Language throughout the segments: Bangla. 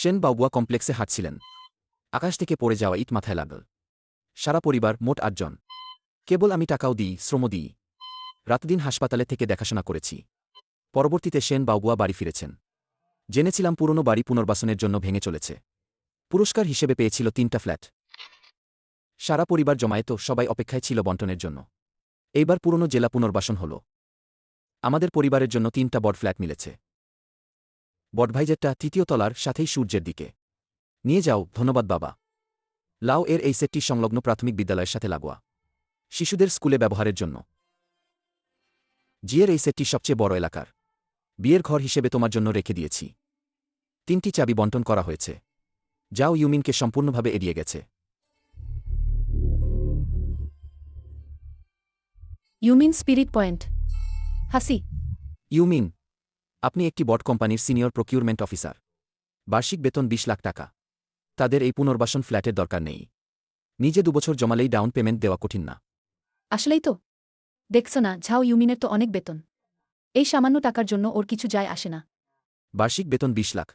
সেন বাউবুয়া কমপ্লেক্সে হাঁটছিলেন। আকাশ থেকে পড়ে যাওয়া ইট মাথায় লাগল। সারা পরিবার, মোট ৮ জন। কেবল আমি টাকাও দিই, শ্রমও দিই। রাতদিন হাসপাতালে থেকে দেখাশোনা করেছি। পরবর্তীতে সেন বাউবুয়া বাড়ি ফিরেছেন। জেনেছিলাম পুরনো বাড়ি পুনর্বাসনের জন্য ভেঙে চলেছে। পুরস্কার হিসেবে পেয়েছিল ৩টা ফ্ল্যাট। সারা পরিবার জমায়েত, সবাই অপেক্ষায় ছিল বন্টনের জন্য। এইবার পুরনো জেলা পুনর্বাসন হল। আমাদের পরিবারের জন্য ৩টা বড় ফ্ল্যাট মিলেছে। বড়ভাইজেরটা ৩য় তলার, সাথেই সূর্যের দিকে। নিয়ে যাও, ধন্যবাদ বাবা। লাও এর এই সেটটি সংলগ্ন প্রাথমিক বিদ্যালয়ের সাথে লাগোয়া। শিশুদের স্কুলে ব্যবহারের জন্য। জিয়ের এই সেটটি সবচেয়ে বড় এলাকার। বিয়ের ঘর হিসেবে তোমার জন্য রেখে দিয়েছি। ৩টি চাবি বন্টন করা হয়েছে। যাও, ইউমিনকে সম্পূর্ণভাবে এড়িয়ে গেছে। Immune spirit point. হাসি। ইউমিন, আপনি একটি বড় কোম্পানির সিনিয়র প্রকিউরমেন্ট অফিসার। বার্ষিক বেতন ২০ লাখ টাকা। তাদের এই পুনর্বাসন ফ্ল্যাটের দরকার নেই। নিজে ২ বছর জমালেই ডাউন পেমেন্ট দেওয়া কঠিন না। আসলেই তো। দেখছ না, ঝাও ইউমিনের তো অনেক বেতন। এই সামান্য টাকার জন্য ওর কিছু যায় আসে না। বার্ষিক বেতন ২০ লাখ।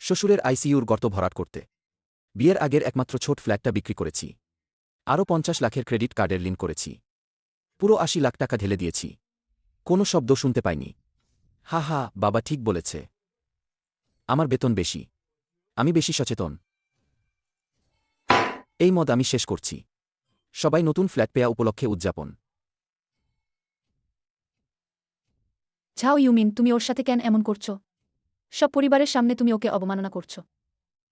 শ্বশুরের আইসিইউর গর্ত ভরাট করতে। বিয়ের আগের একমাত্র ছোট ফ্ল্যাটটা বিক্রি করেছি। আরও ৫০ লাখের ক্রেডিট কার্ডের ঋণ করেছি। পুরো ৮০ লাখ টাকা ঢেলে দিয়েছি। কোনো শব্দ শুনতে পাইনি। হা হা, বাবা ঠিক বলেছে। আমার বেতন বেশি। আমি বেশি সচেতন। এই মদ আমি শেষ করছি। সবাই নতুন ফ্ল্যাট পেয়া উপলক্ষে উদযাপন। ঝাও ইউমিন, তুমি ওর সাথে কেন এমন করছো? সব পরিবারের সামনে তুমি ওকে অবমাননা করছো।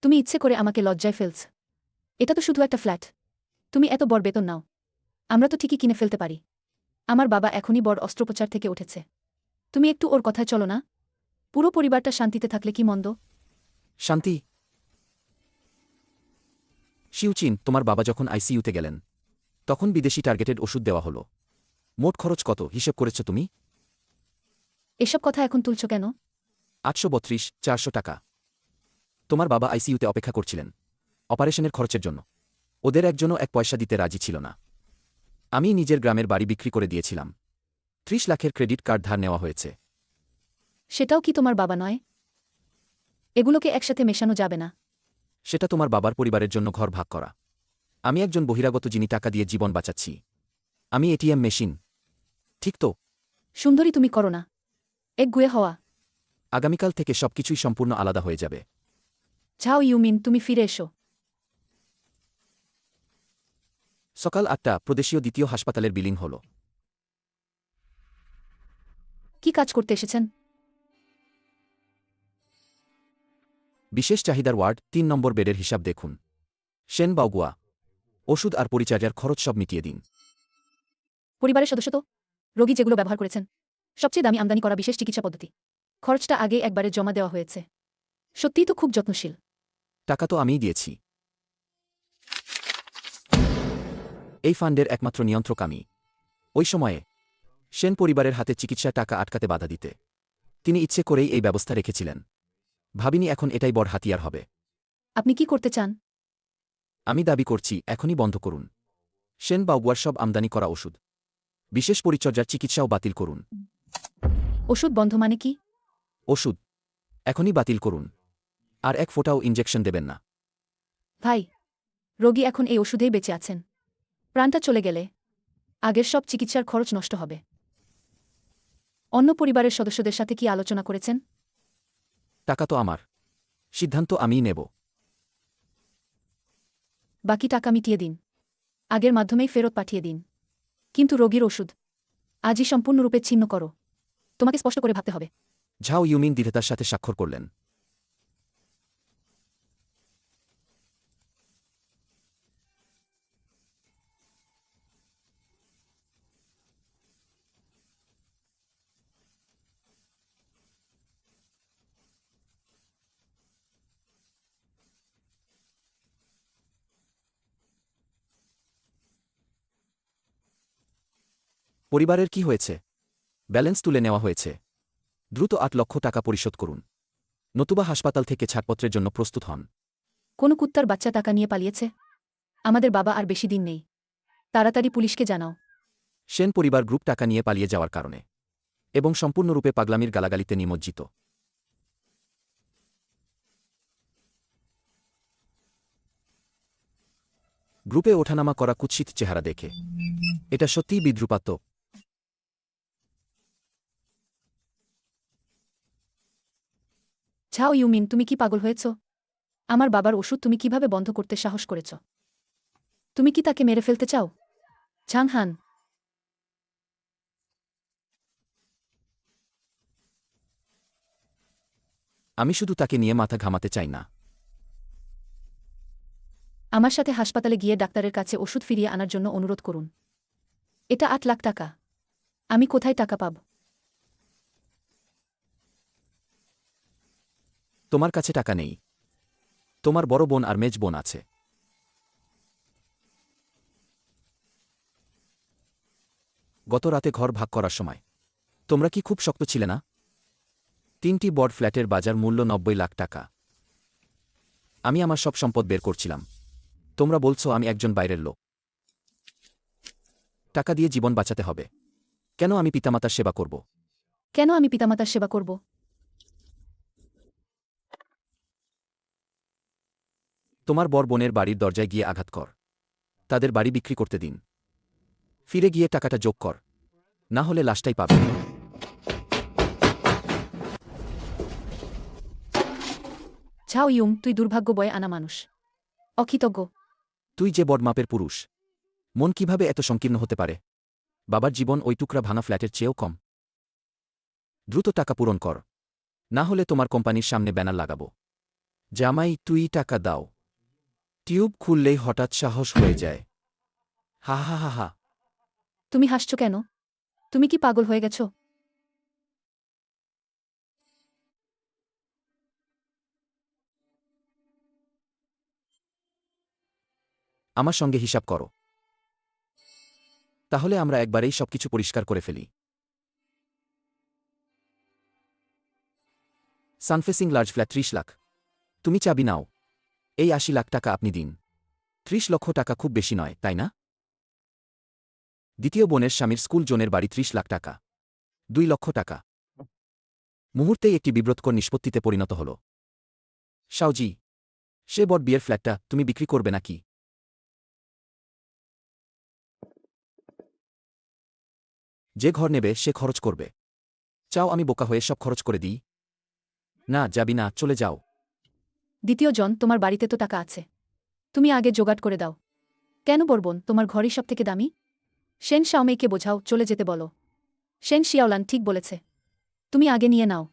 তুমি ইচ্ছে করে আমাকে লজ্জায় ফেলছ। এটা তো শুধু একটা ফ্ল্যাট। তুমি এত বড় বেতন নাও। আমরা তো ঠিকই কিনে ফেলতে পারি। আমার বাবা এখনই বড় অস্ত্রোপচার থেকে উঠেছে। তুমি একটু ওর কথায় চলো না। পুরো পরিবারটা শান্তিতে থাকলে কি মন্দ? শান্তি? শিউচিন, তোমার বাবা যখন আইসিইউতে গেলেন, তখন বিদেশি টার্গেটেড ওষুধ দেওয়া হলো। মোট খরচ কত হিসেব করেছ তুমি? এসব কথা এখন তুলছ কেন? ৮৩২,৪০০ টাকা। তোমার বাবা আইসিইউতে অপেক্ষা করছিলেন অপারেশনের খরচের জন্য। ওদের একজনও ১ পয়সা দিতে রাজি ছিল না। আমি নিজের গ্রামের বাড়ি বিক্রি করে দিয়েছিলাম। ৩০ লাখের ক্রেডিট কার্ড ধার নেওয়া হয়েছে। সেটাও কি তোমার বাবা নয়? এগুলোকে একসাথে মেশানো যাবে না। সেটা তোমার বাবার পরিবারের জন্য ঘর ভাগ করা। আমি একজন বহিরাগত, যিনি টাকা দিয়ে জীবন বাঁচাচ্ছি। আমি এটিএম মেশিন। ঠিক তো? সুন্দরী তুমি করো না। এক গুয়ে হওয়া। আগামীকাল থেকে সবকিছুই সম্পূর্ণ আলাদা হয়ে যাবে। ঝাও ইউমিন, তুমি ফিরে এসো। সকাল ৮টা, প্রদেশীয় দ্বিতীয় হাসপাতালের বিলিং হল। কি কাজ করতে এসেছেন? বিশেষ চাহিদার ওয়ার্ড, ৩ নম্বর বেডের হিসাব দেখুন। সেন বাউগুয়া, ওষুধ আর পরিচর্যার খরচ সব মিটিয়ে দিন। পরিবারের সদস্য তো? রোগী যেগুলো ব্যবহার করেছেন, সবচেয়ে দামি আমদানি করা বিশেষ চিকিৎসা পদ্ধতি। খরচটা আগে একবারে জমা দেওয়া হয়েছে। সত্যিই তো খুব যত্নশীল। টাকা তো আমিই দিয়েছি। এই ফান্ডের একমাত্র নিয়ন্ত্রক আমি। ওই সময়ে সেন পরিবারের হাতে চিকিৎসার টাকা আটকাতে বাধা দিতে তিনি ইচ্ছে করেই এই ব্যবস্থা রেখেছিলেন। ভাবিনি এখন এটাই বড় হাতিয়ার হবে। আপনি কি করতে চান? আমি দাবি করছি, এখনই বন্ধ করুন সেন বাউগুয়ার সব আমদানি করা ওষুধ, বিশেষ পরিচর্যার চিকিৎসাও বাতিল করুন। ওষুধ বন্ধ মানে কি? ওষুধ এখনই বাতিল করুন। আর এক ফোঁটাও ইনজেকশন দেবেন না। ভাই, রোগী এখন এই ওষুধেই বেঁচে আছেন। প্রাণটা চলে গেলে আগের সব চিকিৎসার খরচ নষ্ট হবে। অন্য পরিবারের সদস্যদের সাথে কি আলোচনা করেছেন? টাকা তো আমার, সিদ্ধান্ত আমিই নেব। বাকি টাকা মিটিয়ে দিন। আগের মাধ্যমেই ফেরত পাঠিয়ে দিন। কিন্তু রোগীর ওষুধ আজই সম্পূর্ণরূপে ছিন্ন করো। তোমাকে স্পষ্ট করে ভাবতে হবে। ঝাও ইউমিন দ্বিধার সাথে স্বাক্ষর করলেন। পরিবারের কি হয়েছে? ব্যালেন্স তুলে নেওয়া হয়েছে। দ্রুত ৮ লক্ষ টাকা পরিশোধ করুন, নতুবা হাসপাতাল থেকে ছাড়পত্রের জন্য প্রস্তুত হন। কোনো কুত্তার বাচ্চা টাকা নিয়ে পালিয়েছে? আমাদের বাবা আর বেশি দিন নেই। তাড়াতাড়ি পুলিশকে জানাও। সেন পরিবার গ্রুপ টাকা নিয়ে পালিয়ে যাওয়ার কারণে এবং সম্পূর্ণরূপে পাগলামির গালাগালিতে নিমজ্জিত। গ্রুপে ওঠানামা করা কুৎসিত চেহারা দেখে এটা সত্যিই বিদ্রুপাত্মক। ঝাও ইউমিন, তুমি কি পাগল হয়েছ? আমার বাবার ওষুধ তুমি কিভাবে বন্ধ করতে সাহস করেছ? তুমি কি তাকে মেরে ফেলতে চাও? ঝাং হান, আমি শুধু তাকে নিয়ে মাথা ঘামাতে চাই না। আমার সাথে হাসপাতালে গিয়ে ডাক্তারের কাছে ওষুধ ফিরিয়ে আনার জন্য অনুরোধ করুন। এটা 8 লাখ টাকা। আমি কোথায় টাকা পাব? তোমার কাছে টাকা নেই। তোমার বড় বোন আর মেজ বোন আছে। গত রাতে ঘর ভাগ করার সময় তোমরা কি খুব শক্ত ছিলে না? 3টি বড় ফ্ল্যাটের বাজার মূল্য 90 লাখ টাকা। আমি আমার সব সম্পদ বের করছিলাম। তোমরা বলছো আমি একজন বাইরের লোক। টাকা দিয়ে জীবন বাঁচাতে হবে। কেন আমি পিতামাতার সেবা করব? কেন আমি পিতামাতার সেবা করব? তোমার বড় বোনের বাড়ির দরজায় গিয়ে আঘাত কর। তাদের বাড়ি বিক্রি করতে দিন। ফিরে গিয়ে টাকাটা যোগ কর, না হলে লাশটাই পাবে। ঝাও ইউম, তুই দুর্ভাগ্য বয়ে আনা মানুষ। অকৃতজ্ঞ। তুই যে বড় মাপের পুরুষ, মন কিভাবে এত সংকীর্ণ হতে পারে? বাবার জীবন ওই টুকরা ভাঙা ফ্ল্যাটের চেয়েও কম। দ্রুত টাকা পূরণ কর, না হলে তোমার কোম্পানির সামনে ব্যানার লাগাবো। জামাই, তুই টাকা দাও। টিউব খুললেই হঠাৎ সাহস হয়ে যায়। হা হা হা হা। তুমি হাসছ কেন? তুমি কি পাগল হয়ে গেছ? আমার সঙ্গে হিসাব করো, তাহলে আমরা একবারেই সবকিছু পরিষ্কার করে ফেলি। সানফেসিং লার্জ ফ্ল্যাট 30 লাখ। তুমি চাবি নাও। এই 80 লাখ টাকা আপনি দিন। 30 লক্ষ টাকা খুব বেশি নয়, তাই না? দ্বিতীয় বোনের স্বামীর স্কুল জোনের বাড়ি 30 লাখ টাকা। 2 লক্ষ টাকা। মুহূর্তেই একটি বিব্রতকর নিষ্পত্তিতে পরিণত হল। শাওজি, সে বড় বিয়ের ফ্ল্যাটটা তুমি বিক্রি করবে নাকি? যে ঘর নেবে সে খরচ করবে। চাও আমি বোকা হয়ে সব খরচ করে দিই? না, যাবি না, চলে যাও। দ্বিতীয় জন, তোমার বাড়িতে তো টাকা আছে। তুমি আগে জোগাড় করে দাও। কেন বলবোন, তোমার ঘরই সব থেকে দামি। সেন শাওমেইকে বোঝাও, চলে যেতে বলো। সেন শিয়াওলান ঠিক বলেছে। তুমি আগে নিয়ে নাও।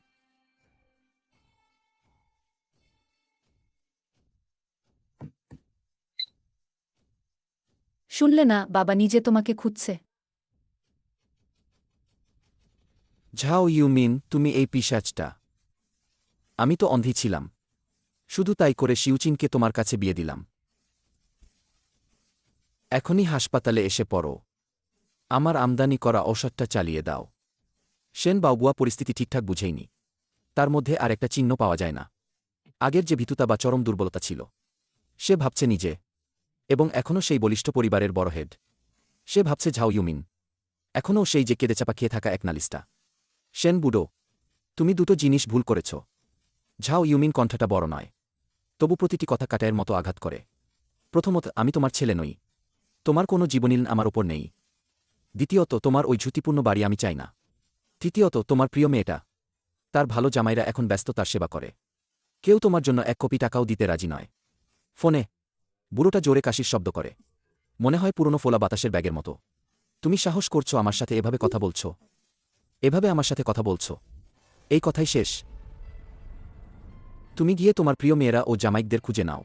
শুনলে না, বাবা নিজে তোমাকে খুঁজছে। ঝাও ইউমিন, তুমি এই পিশাচটা। আমি তো অন্ধি ছিলাম। শুধু তাই করে শিউচিনকে তোমার কাছে বিয়ে দিলাম। এখনই হাসপাতালে এসে পড়ো। আমার আমদানি করা ঔষধটা চালিয়ে দাও। সেন বাউবুয়া পরিস্থিতি ঠিকঠাক বুঝেইনি। তার মধ্যে আর একটা চিহ্ন পাওয়া যায় না। আগের যে ভীতুতা বা চরম দুর্বলতা ছিল, সে ভাবছে নিজে, এবং এখনও সেই বলিষ্ঠ পরিবারের বড় হেড। সে ভাবছে ঝাও ইউমিন এখনও সেই যে কেঁদেচাপা খেয়ে থাকা এক নালিশটা। সেন বুডো, তুমি দুটো জিনিস ভুল করেছ। ঝাও ইউমিন কণ্ঠটা বড় নয়, তবু প্রতিটি কথা কাটায়ের মতো আঘাত করে। প্রথমত, আমি তোমার ছেলে নই। তোমার কোনো জীবনীল আমার ওপর নেই। দ্বিতীয়ত, তোমার ওই ঝুঁকিপূর্ণ বাড়ি আমি চাই না। তৃতীয়ত, তোমার প্রিয় মেয়েটা, তার ভালো জামাইরা এখন ব্যস্ত তার সেবা করে। কেউ তোমার জন্য 1 কোটি টাকাও দিতে রাজি নয়। ফোনে বুড়োটা জোরে কাশির শব্দ করে। মনে হয় পুরনো ফোলা বাতাসের ব্যাগের মতো। তুমি সাহস করছো আমার সাথে এভাবে কথা বলছো? এভাবে আমার সাথে কথা বলছো? এই কথাই শেষ। তুমি গিয়ে তোমার প্রিয় মেয়েরা ও জামাইকদের খুঁজে নাও।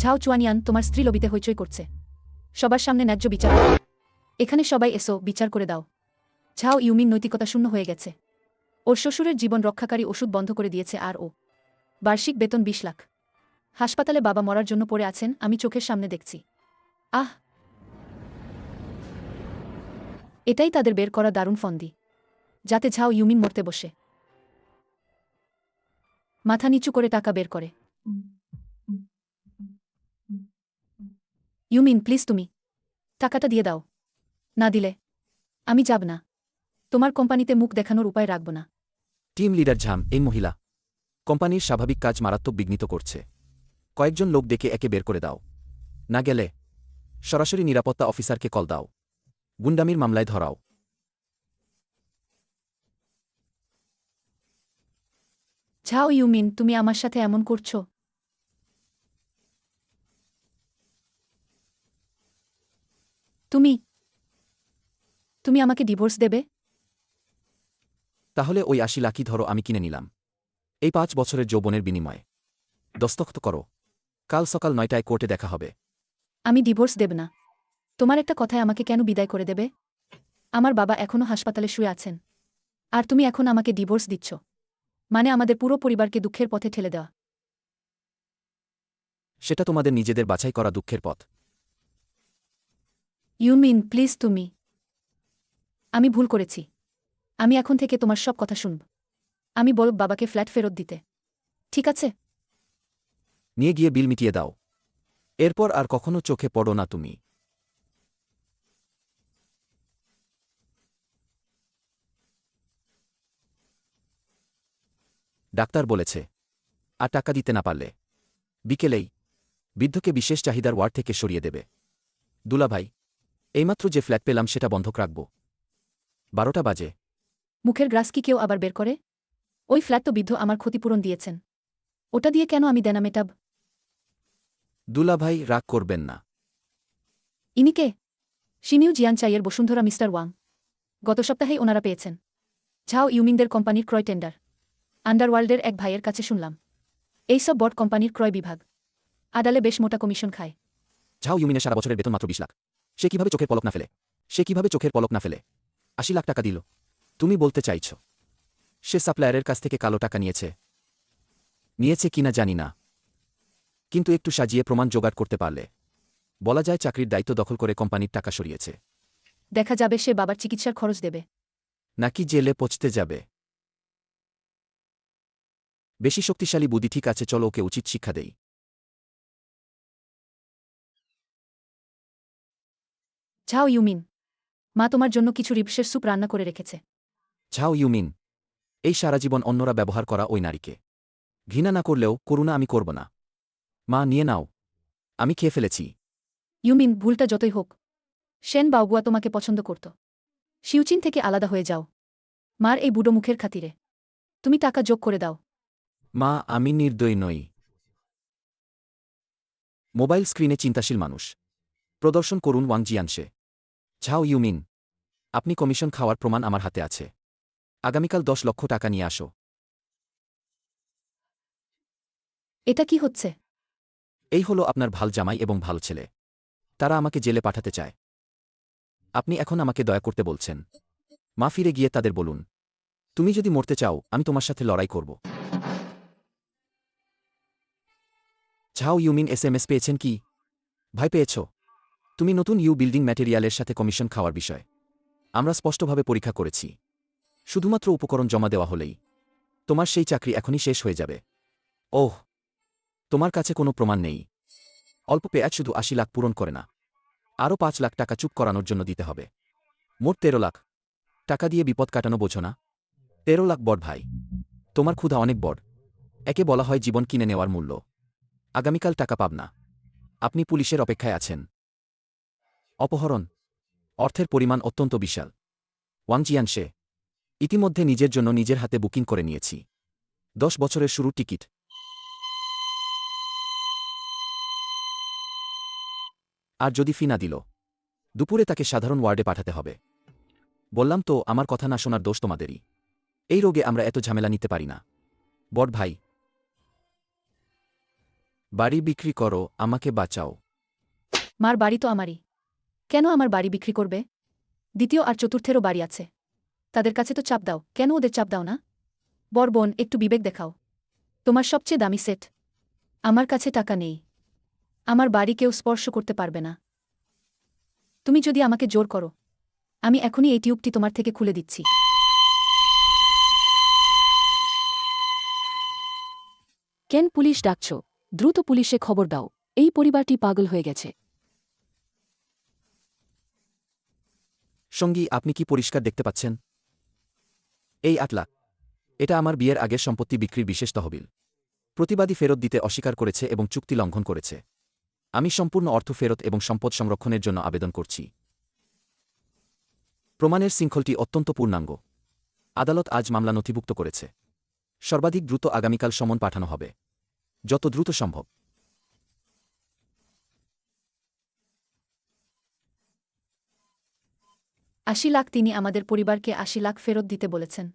ঝাও চুয়ানিয়ান, তোমার স্ত্রী লবিতে হইচই করছে। সবার সামনে ন্যায্য বিচার দাও। এখানে সবাই এসো, বিচার করে দাও। ঝাও ইউমিন নৈতিকতা শূন্য হয়ে গেছে। ওর শ্বশুরের জীবন রক্ষাকারী ওষুধ বন্ধ করে দিয়েছে, আর ও বার্ষিক বেতন 20 লাখ। হাসপাতালে বাবা মরার জন্য পড়ে আছেন, আমি চোখের সামনে দেখছি। আহ, এটাই তাদের বের করা দারুণ ফন্দি, যাতে ঝাও ইউমিন মরতে বসে মাথা নিচু করে টাকা বের করে। ইউমিন, প্লিজ তুমি। টাকাটা দিয়ে দাও। না দিলে আমি যাব না। তোমার কোম্পানিতে মুখ দেখানোর উপায় রাখব না। টিম লিডার ঝাম, এই মহিলা কোম্পানির স্বাভাবিক কাজ মারাত্মক বিঘ্নিত করছে। কয়েকজন লোক ডেকে একে বের করে দাও। না গেলে সরাসরি নিরাপত্তা অফিসারকে কল দাও। গুন্ডামির মামলায় ধরাও। ঝাও ইউমিন, তুমি আমার সাথে এমন করছো? তুমি তুমি আমাকে ডিভোর্স দেবে? তাহলে ওই ৮০ লাখই ধরো, আমি কিনে নিলাম। এই ৫ বছরের যৌবনের বিনিময়ে দস্তখত করো। কাল সকাল ৯টায় কোর্টে দেখা হবে। আমি ডিভোর্স দেব না। তোমার একটা কথায় আমাকে কেন বিদায় করে দেবে? আমার বাবা এখনও হাসপাতালে শুয়ে আছেন। আর তুমি এখন আমাকে ডিভোর্স দিচ্ছ, মানে আমাদের পুরো পরিবারকে দুঃখের পথে ঠেলে দেওয়া। সেটা তোমাদের নিজেদের বাছাই করা দুঃখের পথ। ইউমিন, প্লিজ তুমি। আমি ভুল করেছি। আমি এখন থেকে তোমার সব কথা শুনব। আমি বলব বাবাকে ফ্ল্যাট ফেরত দিতে। ঠিক আছে? নিয়ে গিয়ে বিল মিটিয়ে দাও। এরপর আর কখনো চোখে পড়ো না তুমি। ডাক্তার বলেছে আর টাকা দিতে না পারলে বিকেলেই বৃদ্ধকে বিশেষ চাহিদার ওয়ার্ড থেকে সরিয়ে দেবে। দুলাভাই, এইমাত্র যে ফ্ল্যাট পেলাম সেটা বন্ধক রাখব। ১২টা বাজে। মুখের গ্রাস কি কেউ আবার বের করে? ওই ফ্ল্যাট তো বৃদ্ধ আমার ক্ষতিপূরণ দিয়েছেন। ওটা দিয়ে কেন আমি দেনা মেটাব? দুলাভাই, রাগ করবেন না। ইনি কে? শিনিউ জিয়ানচাইয়ের বসুন্ধরা মিস্টার ওয়াং। গত সপ্তাহেই ওনারা পেয়েছেন। ঝাও ইউমিনদের কোম্পানির ক্রয় টেন্ডার। আন্ডারওয়ার্ল্ডের এক ভাইয়ের কাছে শুনলাম এইসব বট কোম্পানির ক্রয় বিভাগ আদালে বেশ মোটা কমিশন খায়। ঝাও ইউমিনের সারা বছরের বেতন মাত্র ২০ লাখ। সে কিভাবে চোখের পলক না ফেলে ৮০ লাখ টাকা দিল? তুমি বলতে চাইছ সে সাপ্লায়ারের কাছ থেকে কালো টাকা নিয়েছে কিনা জানি না, কিন্তু একটু সাজিয়ে প্রমাণ জোগাড় করতে পারলে বলা যায় চাকরির দায়িত্ব দখল করে কোম্পানির টাকা সরিয়েছে। দেখা যাবে সে বাবার চিকিৎসার খরচ দেবে। নাকি জেলে পচতে যাবে। বেশি শক্তিশালী বুদ্ধি। ঠিক আছে, চলো ওকে উচিত শিক্ষা দেই। ঝাও ইউমিন, মা তোমার জন্য কিছু রিবসের স্যুপ রান্না করে রেখেছে। ঝাও ইউমিন, এই সারা জীবন অন্যরা ব্যবহার করা ওই নারীকে ঘৃণা না করলেও করুণা আমি করব না। মা, নিয়ে নাও, আমি খেয়ে ফেলেছি। ইউমিন, ভুলটা যতই হোক, শেন বাওগুয়া তোমাকে পছন্দ করত। শিউচিন থেকে আলাদা হয়ে যাও মার এই বুড়ো মুখের খাতিরে। তুমি টাকা যোগ করে দাও। মা, আমি নির্দয়ী নই। মোবাইল স্ক্রিনে চিন্তাশীল মানুষ প্রদর্শন করুন ওয়াং জিয়ানশে। ঝাও ইউমিন, আপনি কমিশন খাওয়ার প্রমাণ আমার হাতে আছে। আগামীকাল ১০ লক্ষ টাকা নিয়ে আসো। এটা কি হচ্ছে? এই হলো আপনার ভাল জামাই এবং ভালো ছেলে। তারা আমাকে জেলে পাঠাতে চায়। আপনি এখন আমাকে দয়া করতে বলছেন? মা, ফিরে গিয়ে তাদের বলুন তুমি যদি মরতে চাও আমি তোমার সাথে লড়াই করব। ঝাও ইউমিন SMS পেয়েছেন কি? ভয় পেয়েছ? তুমি নতুন বিল্ডিং ম্যাটেরিয়ালের সাথে কমিশন খাওয়ার বিষয় আমরা স্পষ্টভাবে পরীক্ষা করেছি। শুধুমাত্র উপকরণ জমা দেওয়া হলেই তোমার সেই চাকরি এখনই শেষ হয়ে যাবে। ওহ, তোমার কাছে কোনো প্রমাণ নেই। অল্প পেঁয়াজ শুধু ৮০ লাখ পূরণ করে না, আরও ৫ লাখ টাকা চুপ করানোর জন্য দিতে হবে। মোট ১৩ লাখ টাকা দিয়ে বিপদ কাটানো বোঝো না? ১৩ লাখ বড় ভাই, তোমার ক্ষুধা অনেক বড়। একে বলা হয় জীবন কিনে নেওয়ার মূল্য। আগামীকাল টাকা পাব না। আপনি পুলিশের অপেক্ষায় আছেন। অপহরণ, অর্থের পরিমাণ অত্যন্ত বিশাল। ওয়াং জিয়ানশে, ইতিমধ্যে নিজের জন্য নিজের হাতে বুকিং করে নিয়েছি ১০ বছরের শুরুর টিকিট। আর যদি ফি না দিল, দুপুরে তাকে সাধারণ ওয়ার্ডে পাঠাতে হবে। বললাম তো, আমার কথা না শোনার দোষ তোমাদেরই। এই রোগে আমরা এত ঝামেলা নিতে পারি না। বড় ভাই, বাড়ি বিক্রি করো, আমাকে বাঁচাও। মার বাড়ি তো আমারই। কেন আমার বাড়ি বিক্রি করবে? দ্বিতীয় আর চতুর্থেরও বাড়ি আছে। তাদের কাছে তো চাপ দাও, কেন ওদের চাপ দাও না? বড় বোন, একটু বিবেক দেখাও। তোমার সবচেয়ে দামি সেট। আমার কাছে টাকা নেই। আমার বাড়ি কেউ স্পর্শ করতে পারবে না। তুমি যদি আমাকে জোর করো, আমি এখনই এই টিউবটি তোমার থেকে খুলে দিচ্ছি। কেন পুলিশ ডাকছ? দ্রুত পুলিশে খবর দাও। এই পরিবারটি পাগল হয়ে গেছে। সঙ্গী, আপনি কি পরিষ্কার দেখতে পাচ্ছেন? এই ৮ লাখ। এটা আমার বিয়ের আগের সম্পত্তি বিক্রির বিশেষ তহবিল। প্রতিবাদী ফেরত দিতে অস্বীকার করেছে এবং চুক্তি লঙ্ঘন করেছে। আমি সম্পূর্ণ অর্থ ফেরত এবং সম্পদ সংরক্ষণের জন্য আবেদন করছি। প্রমাণের শৃঙ্খলটি অত্যন্ত পূর্ণাঙ্গ। আদালত আজ মামলা নথিভুক্ত করেছে। সর্বাধিক দ্রুত আগামীকাল সমন পাঠানো হবে। যত দ্রুত সম্ভব। ৮০ লাখ তিনি আমাদের পরিবারকে ৮০ লাখ ফেরত দিতে বলেছেন।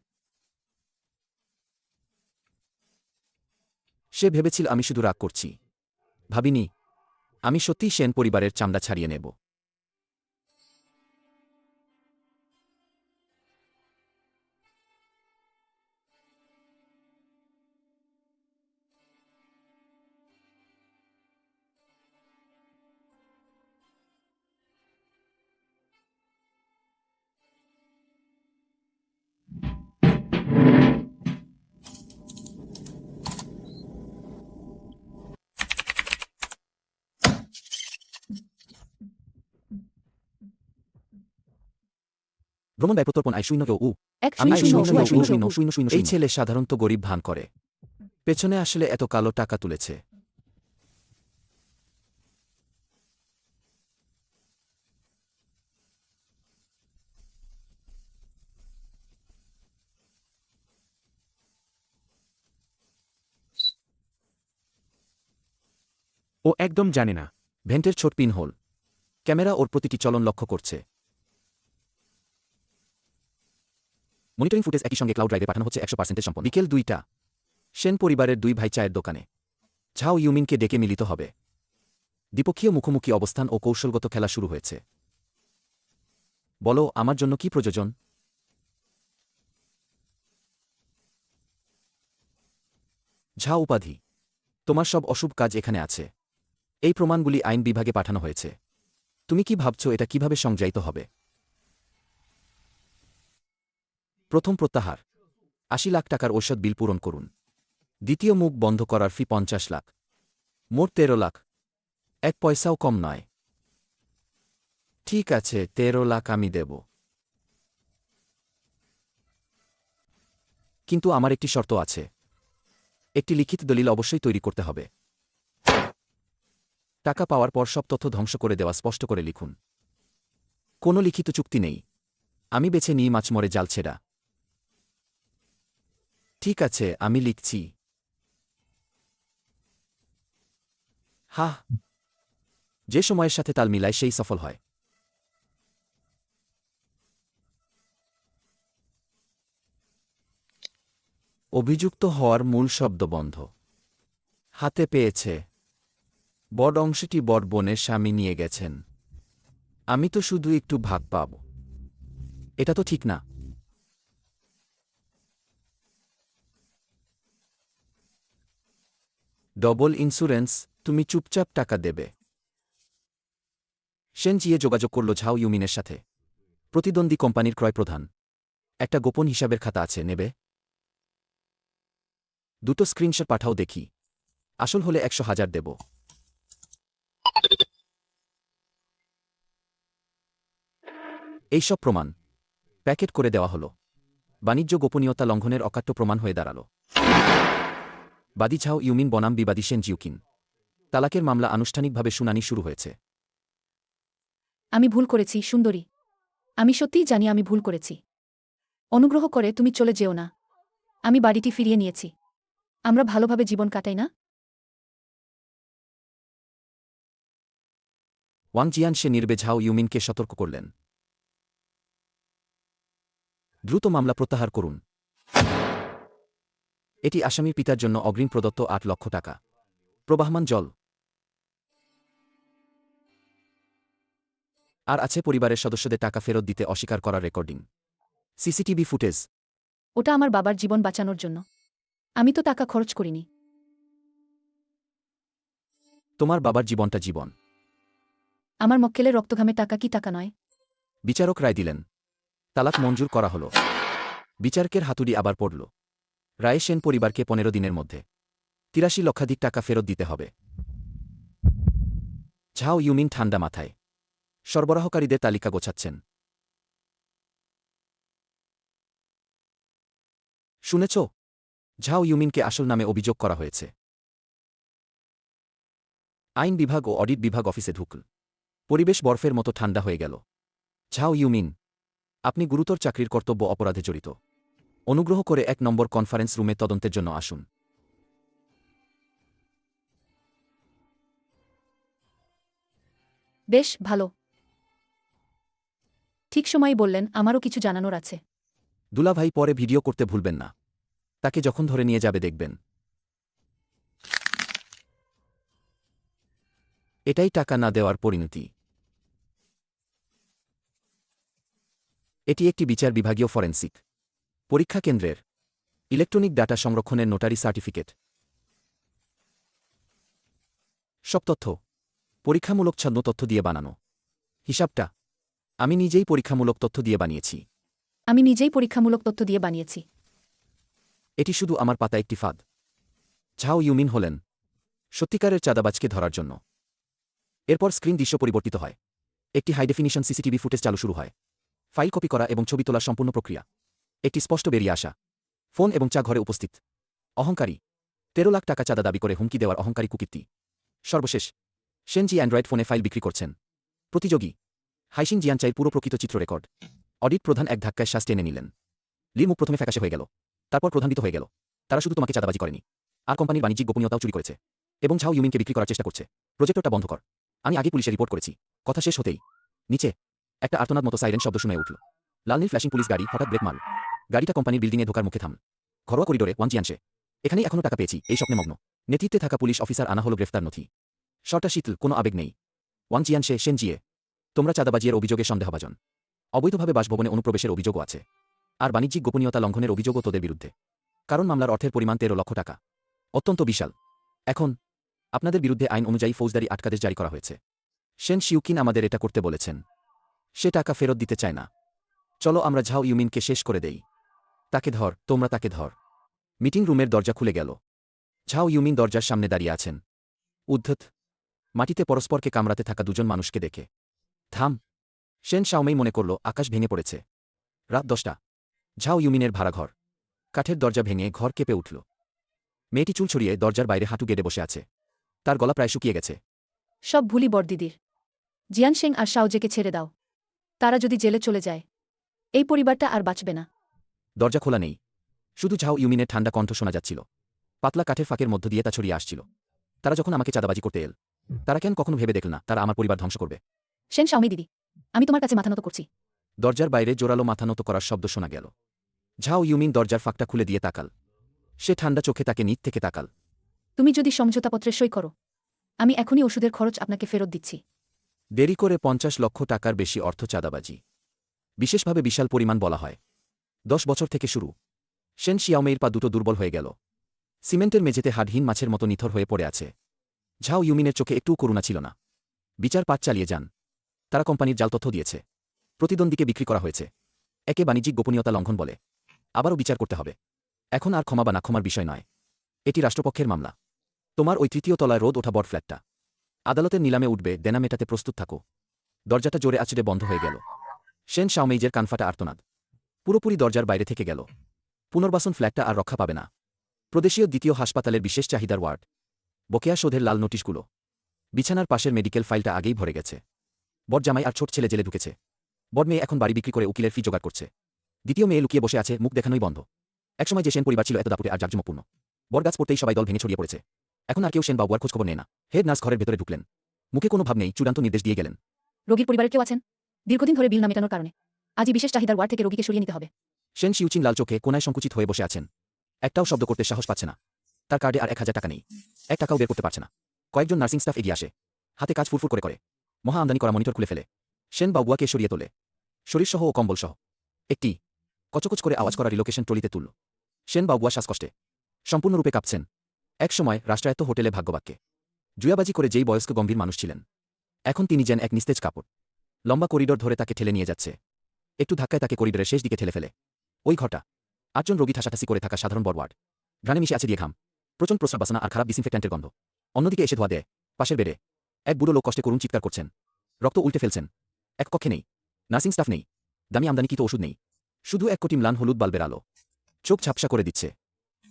সে ভেবেছিল আমি শুধু রাগ করছি। ভাবিনি আমি সত্যিই সেন পরিবারের চামড়া ছাড়িয়ে নেব। ভ্রমণ ব্যয় প্রত্যর্পণ আয় শূন্য উ এক আমি শূন্য শূন্য শূন্য শূন্য শূন্য শূন্য শূন্য। এই ছেলে সাধারণত গরিব ভান করে। পেছনে আসলে এত কালো টাকা তুলেছে। ও একদম জানে না। ভেন্টের ছোট পিন হোল। ক্যামেরা ওর প্রতিটি চলন লক্ষ্য করছে। মনিটরিং ফুটেজ একই সঙ্গে ক্লাউড ড্রাইভে পাঠানো হচ্ছে ১০০% সম্পন্ন। বিকেল ২টা। সেন পরিবারের ২ ভাই চায়ের দোকানে। ঝাও ইউমিনকে ডেকে মিলিত হবে। দ্বিপক্ষীয় মুখোমুখি অবস্থান ও কৌশলগত খেলা শুরু হয়েছে। বলো, আমার জন্য কি প্রয়োজন? ঝা উপাধি। তোমার সব অশুভ কাজ এখানে আছে। এই প্রমাণগুলি আইন বিভাগে পাঠানো হয়েছে। তুমি কি ভাবছ এটা কিভাবে সংজ্ঞায়িত হবে? প্রথম প্রত্যাহার ৮০ লাখ টাকার ঔষধ বিল পূরণ করুন। দ্বিতীয় মুখ বন্ধ করার ফি ৫০ লাখ। মোট ১৩ লাখ। এক পয়সাও কম নয়। ঠিক আছে, ১৩ লাখ আমি দেব। কিন্তু আমার একটি শর্ত আছে। একটি লিখিত দলিল অবশ্যই তৈরি করতে হবে। টাকা পাওয়ার পর সব তথ্য ধ্বংস করে দেওয়া স্পষ্ট করে লিখুন। কোনো লিখিত চুক্তি নেই। আমি বেছে নিই মাছমরে জাল ছেড়া। ঠিক আছে, আমি লিখছি। হা, যে সময়ের সাথে তাল মিলায় সেই সফল হয়। অভিযুক্ত হওয়ার মূল শব্দ বন্ধ। হাতে পেয়েছে। বড় অংশটি বড় বোনের স্বামী নিয়ে গেছেন। আমি তো শুধু একটু ভাগ পাব। এটা তো ঠিক না। ডবল ইন্স্যুরেন্স, তুমি চুপচাপ টাকা দেবে। সেন জিয়ে যোগাযোগ করল ঝাও ইউমিনের সাথে। প্রতিদ্বন্দ্বী কোম্পানির ক্রয় প্রধান। একটা গোপন হিসাবের খাতা আছে, নেবে? দুটো স্ক্রিনশট পাঠাও দেখি। আসল হলে ১০০,০০০ দেব। এইসব প্রমাণ প্যাকেট করে দেওয়া হল। বাণিজ্য গোপনীয়তা লঙ্ঘনের অকাট্য প্রমাণ হয়ে দাঁড়াল। বাদী ঝাও ইউমিন বনাম বিবাদী সেন জিউকিন। তালাকের মামলা আনুষ্ঠানিকভাবে শুনানি শুরু হয়েছে। আমি ভুল করেছি, সুন্দরী। আমি সত্যিই জানি আমি ভুল করেছি। অনুগ্রহ করে তুমি চলে যেও না। আমি বাড়িটি ফিরিয়ে নিয়েছি। আমরা ভালোভাবে জীবন কাটাই না? ওয়াং জিয়ান সে নির্বে ঝাও ইউমিনকে সতর্ক করলেন। দ্রুত মামলা প্রত্যাহার করুন। এটি আসামির পিতার জন্য অগ্রিম প্রদত্ত ৮ লক্ষ টাকা। প্রবাহমান জল। আর আছে পরিবারের সদস্যদের টাকা ফেরত দিতে অস্বীকার করার রেকর্ডিং। CCTV footage. ওটা আমার বাবার জীবন বাঁচানোর জন্য। আমি তো টাকা খরচ করিনি। তোমার বাবার জীবনটা জীবন। আমার মক্কেলের রক্তঘামে টাকা কি টাকা নয়? বিচারক রায় দিলেন। তালাক মঞ্জুর করা হল। বিচারকের হাতুড়ি আবার পড়ল। রায়ে সেন পরিবারকে ১৫ দিনের মধ্যে ৮৩ লক্ষাধিক টাকা ফেরত দিতে হবে। ঝাও ইউমিন ঠান্ডা মাথায় সরবরাহকারীদের তালিকা গোছাচ্ছেন। শুনেছ? ঝাও ইউমিনকে আসল নামে অভিযোগ করা হয়েছে। আইন বিভাগ ও অডিট বিভাগ অফিসে ঢুকল। পরিবেশ বরফের মতো ঠান্ডা হয়ে গেল। ঝাও ইউমিন, আপনি গুরুতর চাকরির কর্তব্য অপরাধে জড়িত। অনুগ্রহ করে ১ নম্বর কনফারেন্স রুমে তদন্তের জন্য আসুন। বেশ ভালো। ঠিক সময়ই বললেন, আমারও কিছু জানানোর আছে। দুলাভাই, পরে ভিডিও করতে ভুলবেন না। তাকে যখন ধরে নিয়ে যাবে দেখবেন। এটাই টাকা না দেওয়ার পরিণতি। এটি একটি বিচার বিভাগীয় ফরেন্সিক পরীক্ষা কেন্দ্রের ইলেকট্রনিক ডাটা সংরক্ষণের নোটারি সার্টিফিকেট। সব তথ্য পরীক্ষামূলক ছদ্ম তথ্য দিয়ে বানানো। হিসাবটা আমি নিজেই পরীক্ষামূলক তথ্য দিয়ে বানিয়েছি। আমি নিজেই পরীক্ষামূলক তথ্য দিয়ে বানিয়েছি। এটি শুধু আমার পাতা একটি ফাঁদ। ঝাও ইউমিন হলেন সত্যিকারের চাঁদাবাজকে ধরার জন্য। এরপর স্ক্রিন দৃশ্য পরিবর্তিত হয়। একটি হাই ডেফিনিশন সিসিটিভি ফুটেজ চালু শুরু হয়। ফাইল কপি করা এবং ছবি তোলার সম্পূর্ণ প্রক্রিয়া। একটি স্পষ্ট বেরিয়ে আসা ফোন এবং চা ঘরে উপস্থিত। অহংকারী ১৩ লাখ টাকা চাঁদা দাবি করে হুমকি দেওয়ার অহংকারী কুকীর্তি। সর্বশেষ সেনজি অ্যান্ড্রয়েড ফোনে ফাইল বিক্রি করছেন। প্রতিযোগী হাইসিং জিয়ানচাইর পুরো প্রকৃত চিত্র রেকর্ড। অডিট প্রধান এক ধাক্কায় শ্বাস টেনে নিলেন। লি মুখ প্রথমে ফ্যাকাশে হয়ে গেল, তারপর প্রধানিত হয়ে গেল। তারা শুধু তোমাকে চাঁদাবাজি করেনি, আর কোম্পানির বাণিজ্যিক গোপনীয়তাও চুরি করেছে এবং ঝাও ইউমিনকে বিক্রি করার চেষ্টা করছে। প্রজেক্টরটা বন্ধ কর। আমি আগে পুলিশে রিপোর্ট করেছি। কথা শেষ হতেই নিচে একটা আর্তনাদ মতো সাইরেন শব্দ শুনে উঠল। লালনীল ফ্ল্যাশিং পুলিশ গাড়ি হঠাৎ ব্রেক মারল। গাড়িটা কোম্পানির বিল্ডিংয়ে ঢোকার মুখে থামল। ঘরোয়া করিডোরে ওয়ান জিয়ানশে, এখানেই এখনো টাকা পেয়েছি এই স্বপ্নে মগ্ন। নেতৃত্বে থাকা পুলিশ অফিসার আনা হলো গ্রেফতার নথি। শর্টা শীতল, কোনো আবেগ নেই। ওয়াং জিয়ানশে, সেনজিয়ে, তোমরা চাঁদাবাজির অভিযোগে সন্দেহভাজন। অবৈধভাবে বাসভবনে অনুপ্রবেশের অভিযোগও আছে। আর বাণিজ্যিক গোপনীয়তা লঙ্ঘনের অভিযোগও তোদের বিরুদ্ধে। কারণ মামলার অর্থের পরিমাণ ১৩ লক্ষ টাকা, অত্যন্ত বিশাল। এখন আপনাদের বিরুদ্ধে আইন অনুযায়ী ফৌজদারি আটকাদেশ জারি করা হয়েছে। শেন শিউকিন আমাদের এটা করতে বলেছেন। সে টাকা ফেরত দিতে চায় না। চলো আমরা ঝাও ইউমিনকে শেষ করে দেই। তাকে ধর, তোমরা তাকে ধর। মিটিং রুমের দরজা খুলে গেল। ঝাও ইউমিন দরজার সামনে দাঁড়িয়ে আছেন, উদ্ধত মাটিতে পরস্পরকে কামড়াতে থাকা দুজন মানুষকে দেখে। থাম। শেন শাওমেই মনে করল আকাশ ভেঙে পড়েছে। রাত ১০টা। ঝাও ইউমিনের ভাড়াঘর। কাঠের দরজা ভেঙে ঘর কেঁপে উঠল। মেয়েটি চুল ছড়িয়ে দরজার বাইরে হাঁটু গেড়ে বসে আছে। তার গলা প্রায় শুকিয়ে গেছে। সব ভুলি বড়দিদির। জিয়ানশেং আর শাওজেকে ছেড়ে দাও। তারা যদি জেলে চলে যায়, এই পরিবারটা আর বাঁচবে না। দরজা খোলা নেই, শুধু ঝাও ইউমিনের ঠান্ডা কণ্ঠ শোনা যাচ্ছিল। পাতলা কাঠের ফাঁকের মধ্য দিয়ে তা ছড়িয়ে আসছিল। তারা যখন আমাকে চাঁদাবাজি করতে এল, তারা কেন কখনো ভেবে দেখল না তারা আমার পরিবার ধ্বংস করবে? শেন শাওমি দিদি, আমি তোমার কাছে মাথা নত করছি। দরজার বাইরে জোরালো মাথা নত করার শব্দ শোনা গেল। ঝাও ইউমিন দরজার ফাঁকটা খুলে দিয়ে তাকাল। সে ঠান্ডা চোখে তাকে নিচ থেকে তাকাল। তুমি যদি সমঝোতাপত্রে সই করো, আমি এখনই ওষুধের খরচ আপনাকে ফেরত দিচ্ছি। দেরি করে ৫০ লক্ষ টাকার বেশি অর্থ চাঁদাবাজি, বিশেষভাবে বিশাল পরিমাণ বলা হয়। ১০ বছর থেকে শুরু। শেন শিয়াওমেইর পা দুটো দুর্বল হয়ে গেল। সিমেন্টের মেঝেতে হাড়হীন মাছের মতো নিথর হয়ে পড়ে আছে। ঝাও ইউমিনের চোখে একটুও করুণা ছিল না। বিচার পাঠ চালিয়ে যান। তারা কোম্পানির জাল তথ্য দিয়েছে। প্রতিদ্বন্দ্বীকে বিক্রি করা হয়েছে। একে বাণিজ্যিক গোপনীয়তা লঙ্ঘন বলে। আবারও বিচার করতে হবে। এখন আর ক্ষমা বা না ক্ষমার বিষয় নয়। এটি রাষ্ট্রপক্ষের মামলা। তোমার ওই ৩য় তলায় রোদ ওঠা বড় ফ্ল্যাটটা আদালতের নিলামে উঠবে, দেনা মেটাতে প্রস্তুত থাকো। দরজাটা জোরে আছড়ে বন্ধ হয়ে গেল। শেন শাওমেইজের কানফাটা আর্তনাদ পুরোপুরি দরজার বাইরে থেকে গেল। পুনর্বাসন ফ্ল্যাটটা আর রক্ষা পাবে না। প্রদেশীয় দ্বিতীয় হাসপাতালের বিশেষ চাহিদার ওয়ার্ড। বকেয়া শোধের লাল নোটিশগুলো। বিছানার পাশের মেডিকেল ফাইলটা আগেই ভরে গেছে। বড় জামাই আর ছোট ছেলে জেলে ঢুকেছে। বড় মেয়ে এখন বাড়ি বিক্রি করে উকিলের ফি জোগাড় করছে। দ্বিতীয় মেয়ে লুকিয়ে বসে আছে, মুখ দেখানোই বন্ধ। একসময় যে সেন পরিবার ছিল এত দাপুটে আর জাঁকজমকপূর্ণ। বড় গাছ পড়তেই সবাই দল ভেঙে ছড়িয়ে পড়েছে। এখন আর কেউ সেন বাবুয়ার খোঁজখবর নেয় না। হেড নার্স ঘরের ভেতরে ঢুকলেন। মুখে কোনো ভাব নেই, চূড়ান্ত নির্দেশ দিয়ে গেলেন। রোগীর পরিবারের কেউ আছেন? দীর্ঘদিন ধরে বিল না মেটানোর কারণে আজই বিশেষ চাহিদার ওয়ার্ড থেকে রোগীকে সরিয়ে নিতে হবে। সেন শিউচিন লাল চোখে কোনায় সংকুচিত হয়ে বসে আছেন। একটাও শব্দ করতে সাহস পাচ্ছে না। তার কার্ডে আর ১,০০০ টাকা নেই। ১ টাকাও বের করতে পারছে না। কয়েকজন নার্সিং স্টাফ এগিয়ে আসে। হাতে কাজ ফুরফুর করে মহা আমদানি করা মনিটর খুলে ফেলে। সেন বাবুয়াকে সরিয়ে তোলে। শরীরসহ ও কম্বলসহ একটি কচকচ করে আওয়াজ করা রিলোকেশন ট্রলিতে তুলল। সেন বাবুয়া শ্বাসকষ্টে সম্পূর্ণরূপে কাঁপছেন। একসময় রাষ্ট্রায়ত্ত হোটেলে ভাগ্যবাক্যে জুয়াবাজি করে যেই বয়স্ক গম্ভীর মানুষ ছিলেন, এখন তিনি যেন এক নিস্তেজ কাপড়। লম্বা করিডোর ধরে তাকে ঠেলে নিয়ে যাচ্ছে। একটু ধাক্কায় তাকে করিডোরের শেষ দিকে ঠেলে ফেলে। ওই ঘরটা ৮ জন রোগী ঠাসাঠাসি করে থাকা সাধারণ বড় ওয়ার্ড। ঘ্রাণে মিশে আছে দিয়ে ঘাম, প্রচণ্ড প্রস্রাব বাসনা আর খারাপ ডিসইনফেক্ট্যান্টের গন্ধ। অন্যদিকে এসে ধোয়া দেয় পাশের বেডে এক বুড়ো লোক কষ্টে করুণ চিৎকার করছেন। রক্ত উল্টে ফেলছেন। এক কক্ষে নেই নার্সিং স্টাফ নেই, দামি আমদানিকৃত ওষুধ নেই, শুধু এক কোটি ম্লান হলুদ বাল্বের আলো। চোখ ঝাপসা করে দিচ্ছে।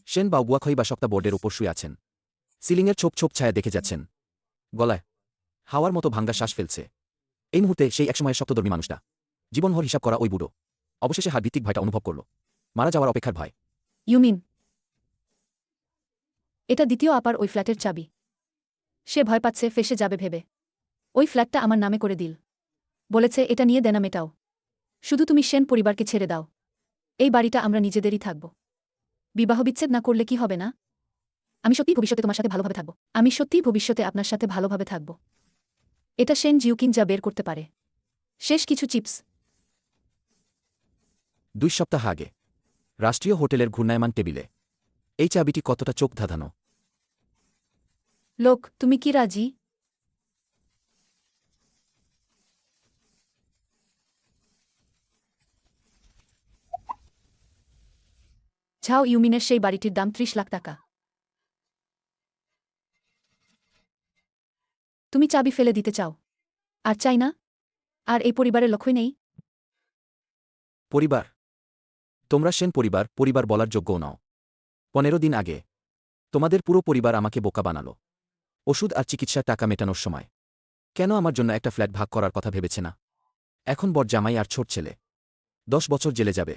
সেন বাউগুয়া খই বা শক্তা বোর্ডের উপর শুয়ে আছেন। সিলিংয়ের ছোপ ছোপ ছায়া দেখে যাচ্ছেন। গলায় হাওয়ার মতো ভাঙ্গা শ্বাস ফেলছে। এই মুহূর্তে সেই একসময়ের শক্তধর্মী মানুষটা, জীবনভর হিসাব করা ওই বুড়ো, অবশেষে হাড়ভিত্তিক ভয়টা অনুভব করল। মারা যাওয়ার অপেক্ষার ভয়। ইউমিন, এটা দ্বিতীয় আপার ওই ফ্ল্যাটের চাবি। সে ভয় পাচ্ছে ফেসে যাবে ভেবে। ওই ফ্ল্যাটটা আমার নামে করে দিল। বলেছে এটা নিয়ে দেনা মেটাও। শুধু তুমি সেন পরিবারকে ছেড়ে দাও। এই বাড়িটা আমরা নিজেদেরই থাকব। বিবাহ বিচ্ছেদ না করলে কি হবে না? আমি সত্যিই ভবিষ্যতে তোমার সাথে ভালোভাবে থাকব। আমি সত্যিই ভবিষ্যতে আপনার সাথে ভালোভাবে থাকব। এটা সেন জিউকিন যা বের করতে পারে। শেষ কিছু চিপস। 2 সপ্তাহ আগে রাষ্ট্রীয় হোটেলের ঘূর্ণায়মান টেবিলে এই চাবিটি কতটা চোখ ধাঁধানো। লোক, তুমি কি রাজি? ঝাও ইউমিনের সেই বাড়িটির দাম 30 লাখ টাকা। তুমি চাবি ফেলে দিতে চাও? আর চাই না? আর এই পরিবারের লক্ষ্যই নেই? পরিবার? তোমরা সেন পরিবার বলার যোগ্যও নও। 15 দিন আগে তোমাদের পুরো পরিবার আমাকে বোকা বানালো ওষুধ আর চিকিৎসার টাকা মেটানোর সময়। কেন আমার জন্য একটা ফ্ল্যাট ভাগ করার কথা ভেবেছে না? এখন বড় জামাই আর ছোট ছেলে 10 বছর জেলে যাবে।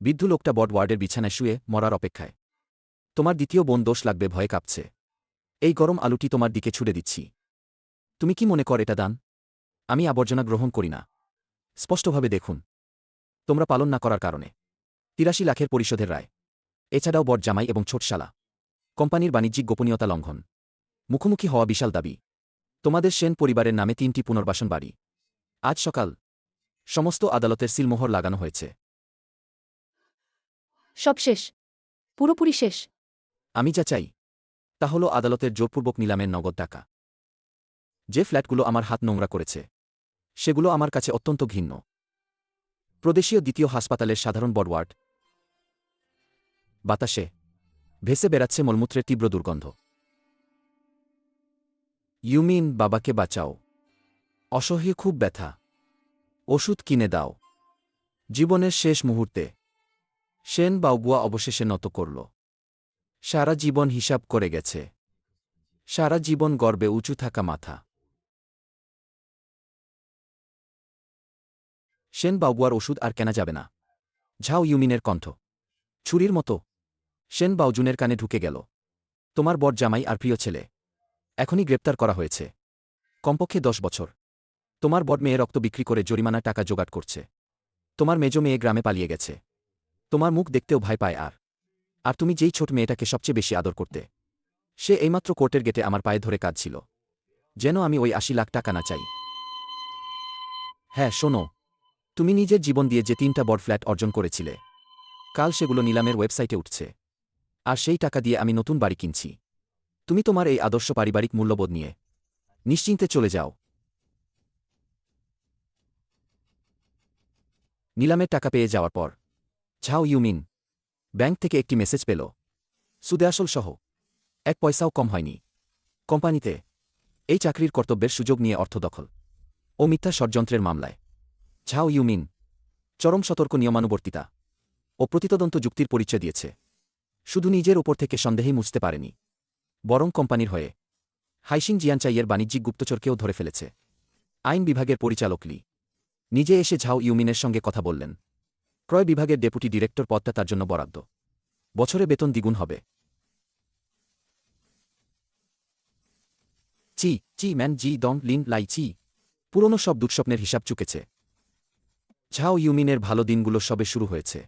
বৃদ্ধ লোকটা বড় ওয়ার্ডের বিছানায় শুয়ে মরার অপেক্ষায়। তোমার দ্বিতীয় বোন দোষ লাগবে ভয়ে কাঁপছে। এই গরম আলুটি তোমার দিকে ছুড়ে দিচ্ছি। তুমি কি মনে কর এটা দান? আমি আবর্জনা গ্রহণ করি না। স্পষ্টভাবে দেখুন, তোমরা পালন না করার কারণে 83 লাখের পরিশোধের রায়। এছাড়াও বড় জামাই এবং ছোট শালা, কোম্পানির বাণিজ্যিক গোপনীয়তা লঙ্ঘন, মুখোমুখি হওয়া বিশাল দাবি। তোমাদের সেন পরিবারের নামে 3টি পুনর্বাসন বাড়ি। আজ সকাল সমস্ত আদালতের সিলমোহর লাগানো হয়েছে। সব শেষ। পুরোপুরি শেষ। আমি যা চাই তা হল আদালতের জোরপূর্বক নিলামের নগদ টাকা। যে ফ্ল্যাটগুলো আমার হাত নোংরা করেছে সেগুলো আমার কাছে অত্যন্ত ঘৃণ্য। প্রদেশীয় দ্বিতীয় হাসপাতালের সাধারণ বড়ওয়ার্ড। বাতাসে ভেসে বেড়াচ্ছে মলমূত্রের তীব্র দুর্গন্ধ। ইউমিন, বাবাকে বাঁচাও। অসহ্য খুব ব্যথা। ওষুধ কিনে দাও। জীবনের শেষ মুহূর্তে সেন বাউগুয়া অবশেষে নত করল। সারা জীবন হিসাব করে গেছে। সারা জীবন গর্বে উঁচু থাকা মাথা। সেন বাউগুয়ার ওষুধ আর কেনা যাবে না। ঝাও ইউমিনের কণ্ঠ ছুরির মতো সেন বাউজুনের কানে ঢুকে গেল। তোমার বড় জামাই আর প্রিয় ছেলে এখনই গ্রেপ্তার করা হয়েছে। কমপক্ষে 10 বছর। তোমার বড় মেয়ে রক্ত বিক্রি করে জরিমানা টাকা জোগাড় করছে। তোমার মেজ মেয়ে গ্রামে পালিয়ে গেছে। তোমার মুখ দেখতেও ভয় পায়। আর তুমি যেই ছোট মেয়েটাকে সবচেয়ে বেশি আদর করতে, সে এইমাত্র কোর্টের গেটে আমার পায়ে ধরে কাঁদছিল যেন আমি ওই 80 লাখ টাকা না চাই। হ্যাঁ, শোনো, তুমি নিজের জীবন দিয়ে যে 3টা বড় ফ্ল্যাট অর্জন করেছিলে, কাল সেগুলো নিলামের ওয়েবসাইটে উঠছে। আর সেই টাকা দিয়ে আমি নতুন বাড়ি কিনছি। তুমি তোমার এই আদর্শ পারিবারিক মূল্যবোধ নিয়ে নিশ্চিন্তে চলে যাও। নিলামের টাকা পেয়ে যাওয়ার পর ঝাও ইউমিন ব্যাংক থেকে একটি মেসেজ পেল। সুদে আসল সহ 1 পয়সাও কম হয়নি। কোম্পানিতে এই চাকরির কর্তব্যের সুযোগ নিয়ে অর্থ দখল ও মিথ্যা ষড়যন্ত্রের মামলায় ঝাও ইউমিন চরম সতর্ক নিয়মানুবর্তিতা ও প্রতিতদন্ত যুক্তির পরিচয় দিয়েছে। শুধু নিজের ওপর থেকে সন্দেহেই মুছতে পারেনি, বরং কোম্পানির হয়ে হাইশিং জিয়ানচাইয়ের বাণিজ্যিক গুপ্তচরকেও ধরে ফেলেছে। আইন বিভাগের পরিচালক লি নিজে এসে ঝাও ইউমিনের সঙ্গে কথা বললেন। ক্রয় বিভাগের ডেপুটি ডিরেক্টর পদটা তার জন্য বরাদ্দ। বছরে বেতন দ্বিগুণ হবে। চি ম্যান জি দং লিন লাই চি পুরনো সব দুঃস্বপ্নের হিসাব চুকেছে। ঝাও ইউমিনের ভালো দিনগুলো সবে শুরু হয়েছে।